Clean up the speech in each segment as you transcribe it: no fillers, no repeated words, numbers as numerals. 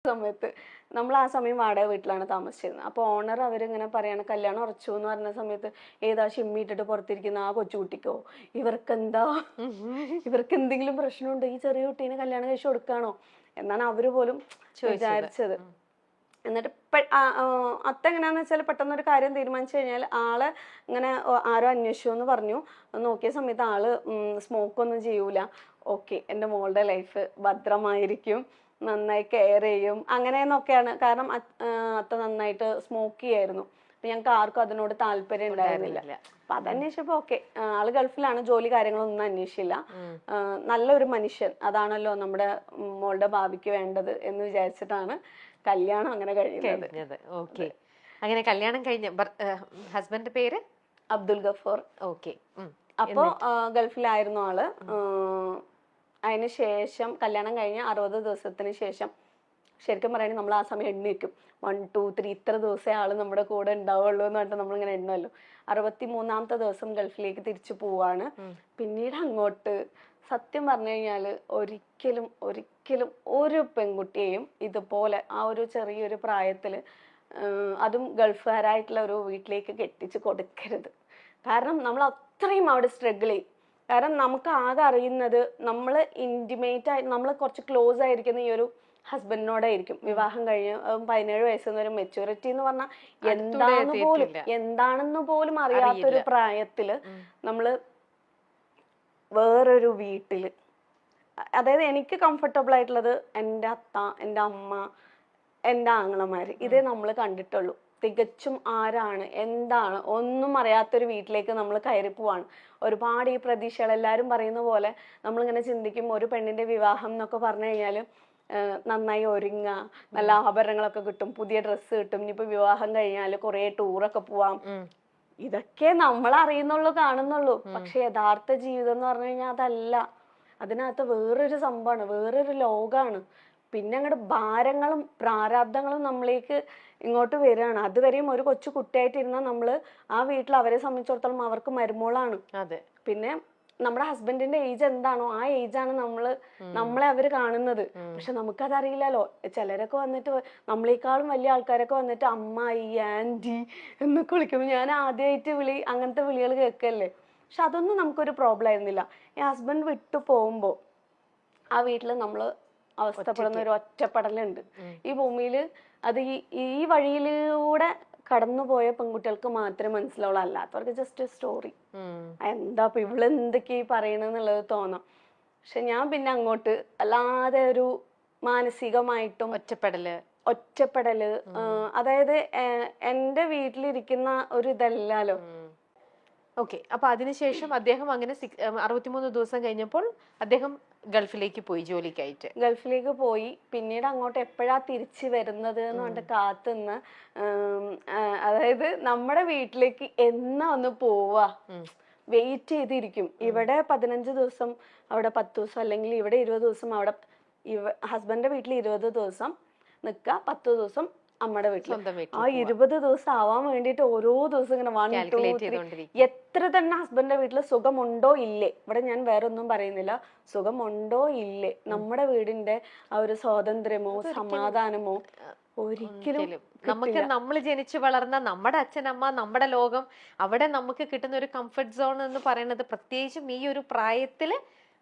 സമയത്ത് നമ്മൾ ആ സമയം വാടക വീട്ടിലാണ് താമസിച്ചിരുന്നത്. അപ്പോൾ ഓണർ അവരിങ്ങനെ പറയാണ് കല്യാണം ഉറച്ചു എന്ന് പറഞ്ഞ സമയത്ത് ഏതാ ഷിമ്മിട്ടിട്ട് പുറത്തിരിക്കുന്ന ആ കൊച്ചുകുട്ടിക്കോ ഇവർക്കെന്താ ഇവർക്ക് എന്തെങ്കിലും പ്രശ്നമുണ്ടോ, ഈ ചെറിയ കുട്ടീനെ കല്യാണം കഴിച്ചു കൊടുക്കാണോ എന്നാണ് അവര് പോലും വിചാരിച്ചത്. എന്നിട്ട് അത്ത എങ്ങനെയാന്ന് വെച്ചാൽ പെട്ടെന്നൊരു കാര്യം തീരുമാനിച്ചു കഴിഞ്ഞാൽ ആളെ ഇങ്ങനെ ആരോ അന്വേഷിച്ചു എന്ന് പറഞ്ഞു. നോക്കിയ സമയത്ത് ആള് സ്മോക്കൊന്നും ചെയ്യൂല. ഓക്കെ, എൻ്റെ മോളുടെ ലൈഫ് ഭദ്രമായിരിക്കും, നന്നായി കെയർ ചെയ്യും അങ്ങനെയെന്നൊക്കെയാണ്. കാരണം അത്ത നന്നായിട്ട് സ്മോക്ക് ചെയ്യായിരുന്നു. അപ്പൊ ഞങ്ങൾക്ക് ആർക്കും അതിനോട് താല്പര്യം ഉണ്ടായിരുന്നില്ല. അപ്പൊ അതന്വേഷിച്ചപ്പോ ഓക്കെ, ആള് ഗൾഫിലാണ്, ജോലി കാര്യങ്ങളൊന്നും അന്വേഷിച്ചില്ല. നല്ലൊരു മനുഷ്യൻ, അതാണല്ലോ നമ്മുടെ മോളുടെ ഭാവിക്ക് വേണ്ടത് എന്ന് വിചാരിച്ചിട്ടാണ് കല്യാണം അങ്ങനെ കഴിഞ്ഞത്. ഓക്കെ, അങ്ങനെ കല്യാണം കഴിഞ്ഞ ഹസ്ബൻഡിന്റെ പേര് അബ്ദുൽ ഗഫൂർ. ഓക്കെ, അപ്പോ ഗൾഫിലായിരുന്നു ആള്. അതിന് ശേഷം കല്യാണം കഴിഞ്ഞ 60 ദിവസത്തിന് ശേഷം ശരിക്കും പറയുകയാണെങ്കിൽ നമ്മൾ ആ സമയം എണ്ണി വെക്കും. 1 2 3 ഇത്ര ദിവസമേ ആള് നമ്മുടെ കൂടെ ഉണ്ടാവുള്ളൂ എന്ന് പറഞ്ഞിട്ട് നമ്മളിങ്ങനെ എണ്ണല്ലോ. 63ാമത്തെ ദിവസം ഗൾഫിലേക്ക് തിരിച്ചു പോവാണ്. പിന്നീട് അങ്ങോട്ട് സത്യം പറഞ്ഞു കഴിഞ്ഞാല് ഒരിക്കലും ഒരിക്കലും ഒരു പെൺകുട്ടിയെയും ഇതുപോലെ ആ ഒരു ചെറിയൊരു പ്രായത്തില് അതും ഗൾഫുകാരായിട്ടുള്ള ഒരു വീട്ടിലേക്ക് കെട്ടിച്ച് കൊടുക്കരുത്. കാരണം നമ്മൾ അത്രയും അവിടെ സ്ട്രഗിൾ ചെയ്യും. കാരണം നമുക്ക് ആകെ അറിയുന്നത് നമ്മൾ ഇന്റിമേറ്റ് ആയി നമ്മൾ കുറച്ച് ക്ലോസ് ആയിരിക്കുന്ന ഈ ഒരു ഹസ്ബൻഡിനോടായിരിക്കും. വിവാഹം കഴിഞ്ഞ് 17 വയസ്സെന്ന് ഒരു മെച്യൂരിറ്റി എന്ന് പറഞ്ഞാൽ എന്താണെന്ന് പോലും അറിയാത്തൊരു പ്രായത്തില് നമ്മള് വേറൊരു വീട്ടില്, അതായത് എനിക്ക് കംഫർട്ടബിൾ ആയിട്ടുള്ളത് എൻ്റെ അത്ത, എൻ്റെ അമ്മ, എൻ്റെ ആങ്ങളമാര്, ഇതേ നമ്മൾ കണ്ടിട്ടുള്ളൂ. തികച്ചും ആരാണ് എന്താണ് ഒന്നും അറിയാത്തൊരു വീട്ടിലേക്ക് നമ്മൾ കയറി പോവാണ്. ഒരുപാട് ഈ പ്രതീക്ഷകൾ എല്ലാവരും പറയുന്ന പോലെ നമ്മളിങ്ങനെ ചിന്തിക്കും, ഒരു പെണ്ണിന്റെ വിവാഹം എന്നൊക്കെ പറഞ്ഞു കഴിഞ്ഞാല് നന്നായി ഒരുങ്ങുക, നല്ല ആഭരണങ്ങളൊക്കെ കിട്ടും, പുതിയ ഡ്രസ്സ് കിട്ടും, ഇനിയിപ്പോ വിവാഹം കഴിഞ്ഞാല് കുറെ ടൂറൊക്കെ പോവാം, ഇതൊക്കെ നമ്മൾ അറിയുന്നുള്ളൂ, കാണുന്നുള്ളൂ. പക്ഷെ യഥാർത്ഥ ജീവിതം എന്ന് പറഞ്ഞു കഴിഞ്ഞാൽ അതല്ല. അതിനകത്ത് വേറൊരു സംഭവമാണ്, വേറൊരു ലോകമാണ്. പിന്നെ അങ്ങോട്ട് ഭാരങ്ങളും പ്രാരാബ്ദങ്ങളും നമ്മളിലേക്ക് ഇങ്ങോട്ട് വരികയാണ്. അതുവരെയും ഒരു കൊച്ചു കുട്ടിയായിട്ടിരുന്നാൽ നമ്മള് ആ വീട്ടിൽ അവരെ സംബന്ധിച്ചിടത്തോളം അവർക്ക് മരുമോളാണ്. പിന്നെ നമ്മുടെ ഹസ്ബൻഡിന്റെ ഏജ് എന്താണോ ആ ഏജാണ് നമ്മളെ അവര് കാണുന്നത്. പക്ഷെ നമുക്കതറിയില്ലല്ലോ. ചിലരൊക്കെ വന്നിട്ട് നമ്മളെക്കാളും വലിയ ആൾക്കാരൊക്കെ വന്നിട്ട് അമ്മായി, ആന്റി എന്നൊക്കെ വിളിക്കുമ്പോൾ ഞാൻ ആദ്യമായിട്ട് അങ്ങനത്തെ വിളികൾ കേൾക്കല്ലേ. പക്ഷെ അതൊന്നും നമുക്കൊരു പ്രോബ്ലം ആയിരുന്നില്ല. ഈ ഹസ്ബൻഡ് വിട്ടു പോകുമ്പോ ആ വീട്ടില് നമ്മള് അവസ്ഥപ്പെടുന്ന ഒരു ഒറ്റപ്പെടലുണ്ട് ഈ ഭൂമിയില്. അത് ഈ വഴിയിലൂടെ കടന്നുപോയ പെൺകുട്ടികൾക്ക് മാത്രമേ മനസ്സിലാവുള്ളൂ. അല്ലാത്തവർക്ക് ജസ്റ്റ് സ്റ്റോറി, എന്താ ഇപ്പൊ ഇവള് എന്തൊക്കെയാ പറയണെന്നുള്ളത് തോന്നാം. പക്ഷെ ഞാൻ പിന്നെ അങ്ങോട്ട് അല്ലാതെ ഒരു മാനസികമായിട്ടും ഒറ്റപ്പെടല് അതായത് എന്റെ വീട്ടിലിരിക്കുന്ന ഒരു ഇതല്ലല്ലോ. ഓക്കെ, അപ്പൊ അതിനുശേഷം അദ്ദേഹം അങ്ങനെ 63 ദിവസം കഴിഞ്ഞപ്പോൾ അദ്ദേഹം ഗൾഫിലേക്ക് പോയി, ജോലിക്കായിട്ട് ഗൾഫിലേക്ക് പോയി. പിന്നീട് അങ്ങോട്ട് എപ്പോഴാ തിരിച്ചു വരുന്നത് എന്ന് പറഞ്ഞിട്ട് കാത്തുനിന്ന്, അതായത് നമ്മുടെ വീട്ടിലേക്ക് എന്നാ ഒന്ന് പോവാ വെയിറ്റ് ചെയ്തിരിക്കും. ഇവിടെ 15 ദിവസം, അവിടെ 10 ദിവസം, അല്ലെങ്കിൽ ഇവിടെ 20 ദിവസം, അവിടെ ഹസ്ബൻഡിന്റെ വീട്ടിൽ 20 ദിവസം നിൽക്കുക, 10 ദിവസം അമ്മയുടെ വീട്ടിൽ. ആ 20 ദിവസം ആവാൻ വേണ്ടിട്ട് ഓരോ ദിവസം ഇങ്ങനെ 1 2 3 എത്ര തന്നെ ഹസ്ബൻഡിന്റെ വീട്ടിൽ സുഖമുണ്ടോ ഇല്ലേ, ഇവിടെ ഞാൻ വേറൊന്നും പറയുന്നില്ല, സുഖമുണ്ടോ ഇല്ലേ, നമ്മുടെ വീടിന്റെ ആ ഒരു സ്വാതന്ത്ര്യമോ സമാധാനമോ ഒരിക്കലും നമുക്ക് നമ്മൾ ജനിച്ചു വളർന്ന നമ്മുടെ അച്ഛനമ്മ, നമ്മുടെ ലോകം, അവിടെ നമുക്ക് കിട്ടുന്ന ഒരു കംഫർട്ട് സോൺ എന്ന് പറയുന്നത് പ്രത്യേകിച്ചും ഈ ഒരു പ്രായത്തില്,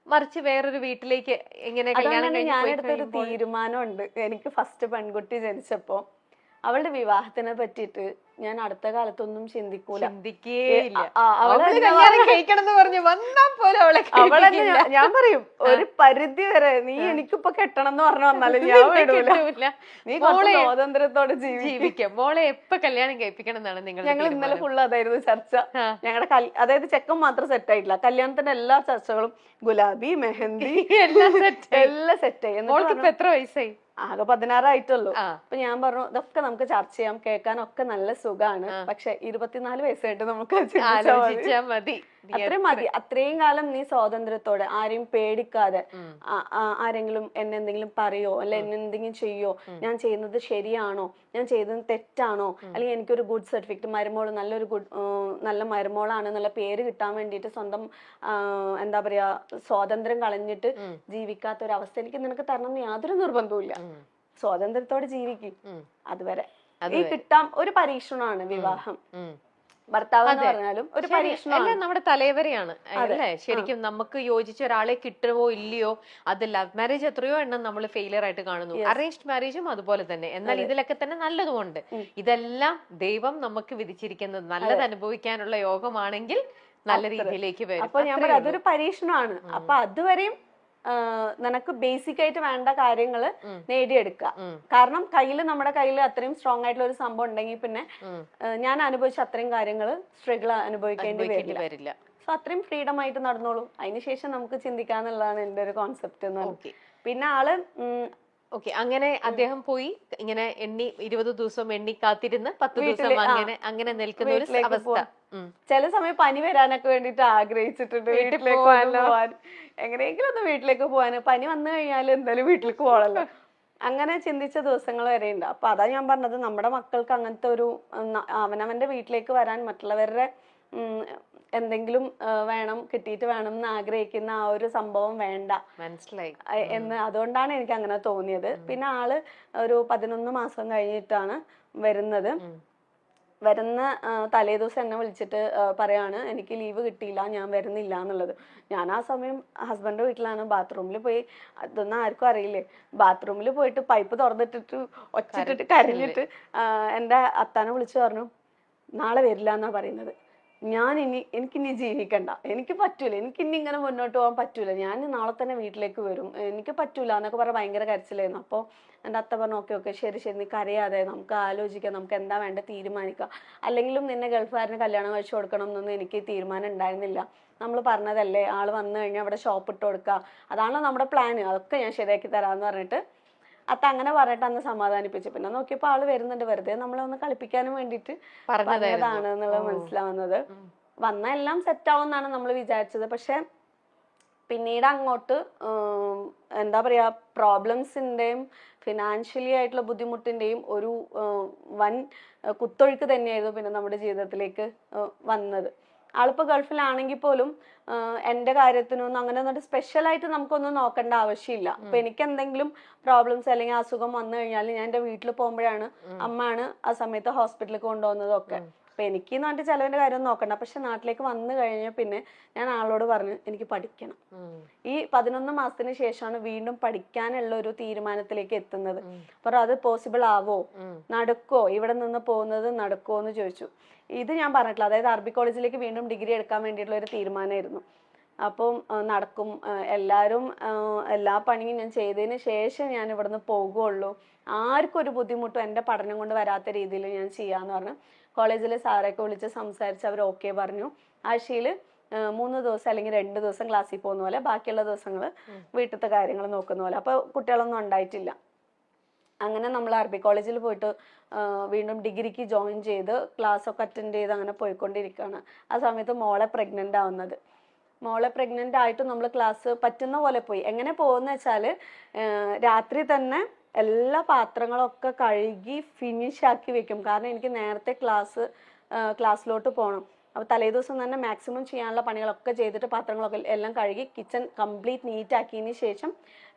മറിച്ച് വേറൊരു വീട്ടിലേക്ക് എങ്ങനെ കല്യാണം ഞാൻ എടുത്തൊരു തീരുമാനമുണ്ട്. എനിക്ക് ഫസ്റ്റ് പെൺകുട്ടി ജനിച്ചപ്പോ അവളുടെ വിവാഹത്തിനെ പറ്റിയിട്ട് ഞാൻ അടുത്ത കാലത്തൊന്നും ചിന്തിക്കൂല. ഞാൻ പറയും ഒരു പരിധി വരെ നീ എനിക്കിപ്പോ കെട്ടണം എന്ന് പറഞ്ഞു വന്നാലും ഞാൻ വിടൂല. നീ സ്വാതന്ത്ര്യത്തോടെ ജീവിക്കാം. മോളെ എപ്പോ കല്യാണം കഴിപ്പിക്കണം എന്നാണ് ഞങ്ങൾ ഇന്നലെ ഫുള്ള് അതായിരുന്നു ചർച്ച. ഞങ്ങളുടെ അതായത് ചെക്കൻ മാത്രം സെറ്റ് ആയിട്ടില്ല, കല്യാണത്തിന്റെ എല്ലാ ചർച്ചകളും ഗുലാബി, മെഹന്തി എല്ലാം സെറ്റ് ആയി. എത്ര വയസ്സായി? ആകെ 16 ആയിട്ടുള്ളൂ. അപ്പൊ ഞാൻ പറഞ്ഞു ഇതൊക്കെ നമുക്ക് ചർച്ച ചെയ്യാം, കേൾക്കാനൊക്കെ നല്ല സുഖമാണ്, പക്ഷെ 24 വയസ്സായിട്ട് നമുക്ക് മതി. അത്രയും മതി. അത്രയും കാലം നീ സ്വാതന്ത്ര്യത്തോടെ, ആരെയും പേടിക്കാതെ, ആരെങ്കിലും എന്നെ എന്തെങ്കിലും പറയോ അല്ലെ എന്നെ എന്തെങ്കിലും ചെയ്യോ, ഞാൻ ചെയ്യുന്നത് ശരിയാണോ, ഞാൻ ചെയ്തത് തെറ്റാണോ, അല്ലെങ്കിൽ എനിക്കൊരു ഗുഡ് സർട്ടിഫിക്കറ്റ്, മരുമോള് നല്ല മരുമോളാണ് എന്നുള്ള പേര് കിട്ടാൻ വേണ്ടിയിട്ട് സ്വന്തം എന്താ പറയാ സ്വാതന്ത്ര്യം കളഞ്ഞിട്ട് ജീവിക്കാത്ത ഒരു അവസ്ഥ എനിക്ക് നിനക്ക് തരണം എന്ന് യാതൊരു നിർബന്ധവും ഇല്ല. സ്വാതന്ത്ര്യത്തോടെ ജീവിക്കും ഉം. അതുവരെ. ഈ കിട്ടാം ഒരു പരീക്ഷണമാണ് വിവാഹം. ഭർത്താവ് എന്ന് പറഞ്ഞാലും ഒരു പരീക്ഷണം. എല്ലാം നമ്മുടെ തലവരെയാണ് അല്ലേ? ശരിക്കും നമുക്ക് യോജിച്ച ഒരാളെ കിട്ടുമോ ഇല്ലയോ, അത് ലവ് മാരേജ് എത്രയോ എണ്ണം നമ്മൾ ഫെയിലിയർ ആയിട്ട് കാണുന്നു, അറേഞ്ച്ഡ് മാരേജും അതുപോലെ തന്നെ. എന്നാൽ ഇതിലൊക്കെ തന്നെ നല്ലതുമുണ്ട്. ഇതെല്ലാം ദൈവം നമുക്ക് വിധിച്ചിരിക്കുന്നത് നല്ലത് അനുഭവിക്കാനുള്ള യോഗമാണെങ്കിൽ നല്ല രീതിയിലേക്ക് വരും. അപ്പൊ ഞാൻ പറയാം അതൊരു പരീക്ഷണമാണ്. അപ്പൊ അതുവരെയും നിനക്ക് ബേസിക് ആയിട്ട് വേണ്ട കാര്യങ്ങള് നേടിയെടുക്കുക. കാരണം നമ്മുടെ കയ്യിൽ അത്രയും സ്ട്രോങ് ആയിട്ടുള്ള ഒരു സംഭവം ഉണ്ടെങ്കിൽ പിന്നെ ഞാൻ അനുഭവിച്ച അത്രയും കാര്യങ്ങള് സ്ട്രഗിൾ അനുഭവിക്കേണ്ടി വരില്ല. സോ അത്രയും ഫ്രീഡം ആയിട്ട് നടന്നോളൂ. അതിനുശേഷം നമുക്ക് ചിന്തിക്കാന്നുള്ളതാണ് എന്റെ ഒരു കോൺസെപ്റ്റ് എന്ന് പറഞ്ഞത്. പിന്നെ ആള് ഓക്കെ, അങ്ങനെ അദ്ദേഹം പോയി ഇങ്ങനെ 20 ദിവസം എണ്ണി കാത്തിരുന്ന് 10 ദിവസം അങ്ങനെ നിൽക്കുന്ന ഒരു അവസ്ഥ. ചില സമയം പനി വരാനൊക്കെ വേണ്ടിട്ട് ആഗ്രഹിച്ചിട്ടുണ്ട് വീട്ടിലേക്ക് പോവാൻ, എങ്ങനെയെങ്കിലും ഒന്ന് വീട്ടിലേക്ക് പോവാൻ. പനി വന്നു കഴിഞ്ഞാൽ എന്തായാലും വീട്ടിലേക്ക് പോകണല്ലോ, അങ്ങനെ ചിന്തിച്ച ദിവസങ്ങൾ വരെ ഉണ്ട്. അപ്പൊ അതാ ഞാൻ പറഞ്ഞത്, നമ്മുടെ മക്കൾക്ക് അങ്ങനത്തെ ഒരു അവനവന്റെ വീട്ടിലേക്ക് വരാൻ മറ്റുള്ളവരുടെ എന്തെങ്കിലും വേണം, കിട്ടിയിട്ട് വേണം എന്ന് ആഗ്രഹിക്കുന്ന ആ ഒരു സംഭവം വേണ്ട, മനസ്സിലായി എന്ന്. അതുകൊണ്ടാണ് എനിക്ക് അങ്ങനെ തോന്നിയത്. പിന്നെ ആള് ഒരു 11 മാസം കഴിഞ്ഞിട്ടാണ് വരുന്നത്. വരുന്ന തലേദിവസം എന്നെ വിളിച്ചിട്ട് പറയാണ് എനിക്ക് ലീവ് കിട്ടിയില്ല, ഞാൻ വരുന്നില്ല എന്നുള്ളത്. ഞാൻ ആ സമയം ഹസ്ബൻഡിന്റെ വീട്ടിലാണ്. ബാത്റൂമിൽ പോയി, അതൊന്നും ആർക്കും അറിയില്ലേ, ബാത്റൂമിൽ പോയിട്ട് പൈപ്പ് തുറന്നിട്ടിട്ട് ഒച്ചിട്ടിട്ട് കരഞ്ഞിട്ട് എൻ്റെ അത്താനെ വിളിച്ചു പറഞ്ഞു നാളെ വരില്ല എന്നാ പറയുന്നത്. എനിക്കിനി ജീവിക്കണ്ട, എനിക്ക് പറ്റൂല, എനിക്കിനി ഇങ്ങനെ മുന്നോട്ട് പോകാൻ പറ്റൂല, ഞാൻ നാളെ തന്നെ വീട്ടിലേക്ക് വരും, എനിക്ക് പറ്റൂല എന്നൊക്കെ പറഞ്ഞ ഭയങ്കര കരച്ചിലായിരുന്നു. അപ്പോൾ എൻ്റെ അത്ത പറഞ്ഞു ഓക്കെ ശരി നീ കരയാതെ, നമുക്ക് ആലോചിക്കാം, നമുക്ക് എന്താ വേണ്ട തീരുമാനിക്കാം. അല്ലെങ്കിലും നിന്നെ ഗൾഫുകാരന് കല്യാണം കഴിച്ചു കൊടുക്കണം എന്നൊന്നും എനിക്ക് തീരുമാനം ഉണ്ടായിരുന്നില്ല. നമ്മൾ പറഞ്ഞതല്ലേ, ആള് വന്നു കഴിഞ്ഞാൽ അവിടെ ഷോപ്പ് ഇട്ട് കൊടുക്കുക, അതാണല്ലോ നമ്മുടെ പ്ലാൻ, അതൊക്കെ ഞാൻ ശരിയാക്കി തരാമെന്ന് പറഞ്ഞിട്ട് അത്ത അങ്ങനെ പറഞ്ഞിട്ട് അന്ന് സമാധാനിപ്പിച്ചു. പിന്നെ നോക്കിയപ്പോ ആള് വരുന്നുണ്ട്, വെറുതെ നമ്മളെ ഒന്ന് കളിപ്പിക്കാനും വേണ്ടിട്ട് പറഞ്ഞതാണ് എന്നുള്ളത് മനസ്സിലാവുന്നത്. വന്ന എല്ലാം സെറ്റ് ആവുമെന്നാണ് നമ്മൾ വിചാരിച്ചത്. പക്ഷെ പിന്നീട് അങ്ങോട്ട് എന്താ പറയാ, പ്രോബ്ലംസിന്റെയും ഫിനാൻഷ്യലി ആയിട്ടുള്ള ബുദ്ധിമുട്ടിന്റെയും ഒരു വൻ കുത്തൊഴുക്ക് തന്നെയായിരുന്നു പിന്നെ നമ്മുടെ ജീവിതത്തിലേക്ക് വന്നത്. ആളിപ്പോ ഗൾഫിലാണെങ്കിൽ പോലും എന്റെ കാര്യത്തിനൊന്നും അങ്ങനെ ഒന്നും സ്പെഷ്യലായിട്ട് നമുക്കൊന്നും നോക്കേണ്ട ആവശ്യമില്ല. അപ്പൊ എനിക്ക് എന്തെങ്കിലും പ്രോബ്ലംസ് അല്ലെങ്കിൽ അസുഖം വന്നു കഴിഞ്ഞാൽ ഞാൻ എന്റെ വീട്ടിൽ പോകുമ്പോഴാണ് അമ്മയാണ് ആ സമയത്ത് ഹോസ്പിറ്റലിൽ കൊണ്ടുപോകുന്നതൊക്കെ. അപ്പൊ എനിക്ക് എന്ന് പറഞ്ഞിട്ട് ചിലവിന്റെ കാര്യം നോക്കണ്ട. പക്ഷെ നാട്ടിലേക്ക് വന്നു കഴിഞ്ഞാൽ പിന്നെ ഞാൻ ആളോട് പറഞ്ഞു എനിക്ക് പഠിക്കണം. ഈ 11 മാസത്തിന് ശേഷമാണ് വീണ്ടും പഠിക്കാനുള്ള ഒരു തീരുമാനത്തിലേക്ക് എത്തുന്നത്. അപ്പൊ അത് പോസിബിൾ ആവോ, നടക്കോ, ഇവിടെ നിന്ന് പോകുന്നത് നടക്കോ എന്ന് ചോദിച്ചു. ഇത് ഞാൻ പറഞ്ഞിട്ടില്ല, അതായത് അറബി കോളേജിലേക്ക് വീണ്ടും ഡിഗ്രി എടുക്കാൻ വേണ്ടിയിട്ടുള്ള ഒരു തീരുമാനമായിരുന്നു. അപ്പം നടക്കും, എല്ലാ പണിയും ഞാൻ ചെയ്തതിന് ശേഷം ഞാൻ ഇവിടുന്ന് പോകുള്ളൂ, ആർക്കും ഒരു ബുദ്ധിമുട്ടും എൻ്റെ പഠനം കൊണ്ട് വരാത്ത രീതിയിൽ ഞാൻ ചെയ്യാന്ന് പറഞ്ഞു. കോളേജിലെ സാറൊക്കെ വിളിച്ച് സംസാരിച്ച് അവർ ഓക്കെ പറഞ്ഞു. ആഴ്ചയിൽ 3 ദിവസം അല്ലെങ്കിൽ 2 ദിവസം ക്ലാസ്സിൽ പോകുന്ന പോലെ, ബാക്കിയുള്ള ദിവസങ്ങൾ വീട്ടിലത്തെ കാര്യങ്ങൾ നോക്കുന്ന പോലെ. അപ്പൊ കുട്ടികളൊന്നും ഉണ്ടായിട്ടില്ല. അങ്ങനെ നമ്മൾ അറബി കോളേജിൽ പോയിട്ട് വീണ്ടും ഡിഗ്രിക്ക് ജോയിൻ ചെയ്ത് ക്ലാസ് ഒക്കെ അറ്റൻഡ് ചെയ്ത് അങ്ങനെ പോയിക്കൊണ്ടിരിക്കുകയാണ്. ആ സമയത്ത് മോളെ പ്രഗ്നന്റ് ആവുന്നത്. മോളെ പ്രഗ്നന്റ് ആയിട്ട് നമ്മൾ ക്ലാസ് പറ്റുന്ന പോലെ പോയി. എങ്ങനെ പോകുന്ന വെച്ചാൽ രാത്രി തന്നെ എല്ലാ പാത്രങ്ങളൊക്കെ കഴുകി ഫിനിഷ് ആക്കി വെക്കും. കാരണം എനിക്ക് നേരത്തെ ക്ലാസ്സിലോട്ട് പോകണം. അപ്പോൾ തലേ ദിവസം തന്നെ മാക്സിമം ചെയ്യാനുള്ള പണികളൊക്കെ ചെയ്തിട്ട് പാത്രങ്ങളൊക്കെ എല്ലാം കഴുകി കിച്ചൺ കംപ്ലീറ്റ് നീറ്റ് ആക്കിയതിന് ശേഷം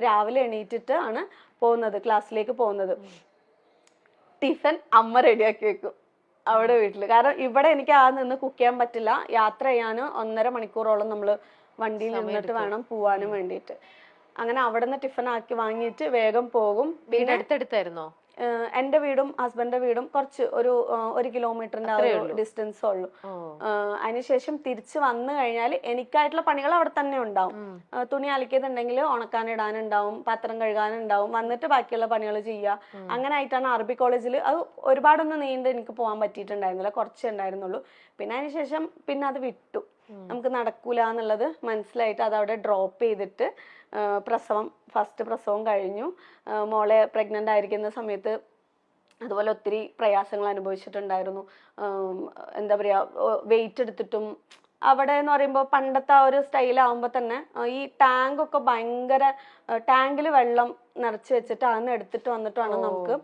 രാവിലെ എണീറ്റിട്ട് ആണ് പോകുന്നത്, ക്ലാസ്സിലേക്ക് പോകുന്നത്. ടിഫിൻ അമ്മ റെഡിയാക്കി വെക്കും അവിടെ വീട്ടിൽ. കാരണം ഇവിടെ എനിക്ക് നിന്ന് കുക്ക് ചെയ്യാൻ പറ്റില്ല. യാത്ര ചെയ്യാൻ 1.5 മണിക്കൂറോളം നമ്മൾ വണ്ടിയിൽ നിന്നിട്ട് വേണം പോവാനും വേണ്ടിയിട്ട്. അങ്ങനെ അവിടെ നിന്ന് ടിഫിൻ ആക്കി വാങ്ങിയിട്ട് വേഗം പോകും. പിന്നെ അടുത്തടുത്തായിരുന്നോ? എന്റെ വീടും ഹസ്ബൻഡിന്റെ വീടും കുറച്ച് ഒരു 1 കിലോമീറ്ററിന്റെ ഡിസ്റ്റൻസ് ഉള്ളൂ. അതിനുശേഷം തിരിച്ച് വന്നു കഴിഞ്ഞാൽ എനിക്കായിട്ടുള്ള പണികൾ അവിടെ തന്നെ ഉണ്ടാവും. തുണി അലക്കിയതുണ്ടെങ്കിൽ ഉണക്കാനിടാനുണ്ടാവും, പാത്രം കഴുകാനുണ്ടാവും, വന്നിട്ട് ബാക്കിയുള്ള പണികൾ ചെയ്യുക. അങ്ങനെ ആയിട്ടാണ് അറബി കോളേജിൽ. അത് ഒരുപാടൊന്നും നീണ്ട് എനിക്ക് പോകാൻ പറ്റിയിട്ടുണ്ടായിരുന്നില്ല, കുറച്ചേ ഉണ്ടായിരുന്നുള്ളൂ. പിന്നെ അതിനുശേഷം പിന്നെ അത് വിട്ടു, നമുക്ക് നടക്കൂല എന്നുള്ളത് മനസ്സിലായിട്ട് അത് അവിടെ ഡ്രോപ്പ് ചെയ്തിട്ട് ഫസ്റ്റ് പ്രസവം കഴിഞ്ഞു. മോളെ പ്രഗ്നന്റ് ആയിരിക്കുന്ന സമയത്ത് അതുപോലെ ഒത്തിരി പ്രയാസങ്ങൾ അനുഭവിച്ചിട്ടുണ്ടായിരുന്നു. എന്താ പറയാ, വെയിറ്റ് എടുത്തിട്ടും അവിടെ എന്ന് പറയുമ്പോൾ പണ്ടത്തെ ആ ഒരു സ്റ്റൈലാവുമ്പോൾ തന്നെ ഈ ടാങ്കൊക്കെ ഭയങ്കര, ടാങ്കിൽ വെള്ളം നിറച്ച് വെച്ചിട്ട് അന്ന് എടുത്തിട്ട് വന്നിട്ടാണ് നമുക്ക്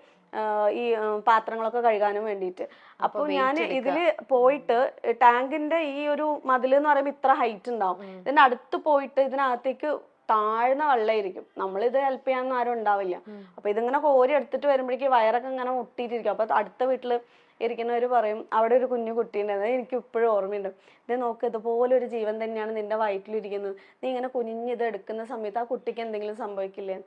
ഈ പാത്രങ്ങളൊക്കെ കഴുകാനും വേണ്ടിയിട്ട്. അപ്പോൾ ഞാൻ ഇതില് പോയിട്ട് ടാങ്കിന്റെ ഈ ഒരു മതിൽ എന്ന് പറയുമ്പോൾ ഇത്ര ഹൈറ്റ് ഉണ്ടാവും, ഇതിന്റെ അടുത്ത് പോയിട്ട് ഇതിനകത്തേക്ക് താഴ്ന്ന വെള്ളമായിരിക്കും, നമ്മളിത് ഹെൽപ്പ് ചെയ്യാനൊന്നും ആരും ഉണ്ടാവില്ല. അപ്പൊ ഇതിങ്ങനെ കോരി എടുത്തിട്ട് വരുമ്പോഴേക്ക് വയറൊക്കെ ഇങ്ങനെ മുട്ടിയിട്ടിരിക്കും. അപ്പൊ അടുത്ത വീട്ടില് ഇരിക്കുന്നവര് പറയും അവിടെ ഒരു കുഞ്ഞു കുട്ടീൻ്റെ, അത് എനിക്ക് ഇപ്പോഴും ഓർമ്മയുണ്ട്, ഇത് നോക്ക് ഇതുപോലെ ഒരു ജീവൻ തന്നെയാണ് നിന്റെ വയറ്റിലിരിക്കുന്നത്, നീ ഇങ്ങനെ കുനിഞ്ഞിത് എടുക്കുന്ന സമയത്ത് ആ കുട്ടിക്ക് എന്തെങ്കിലും സംഭവിക്കില്ലേ.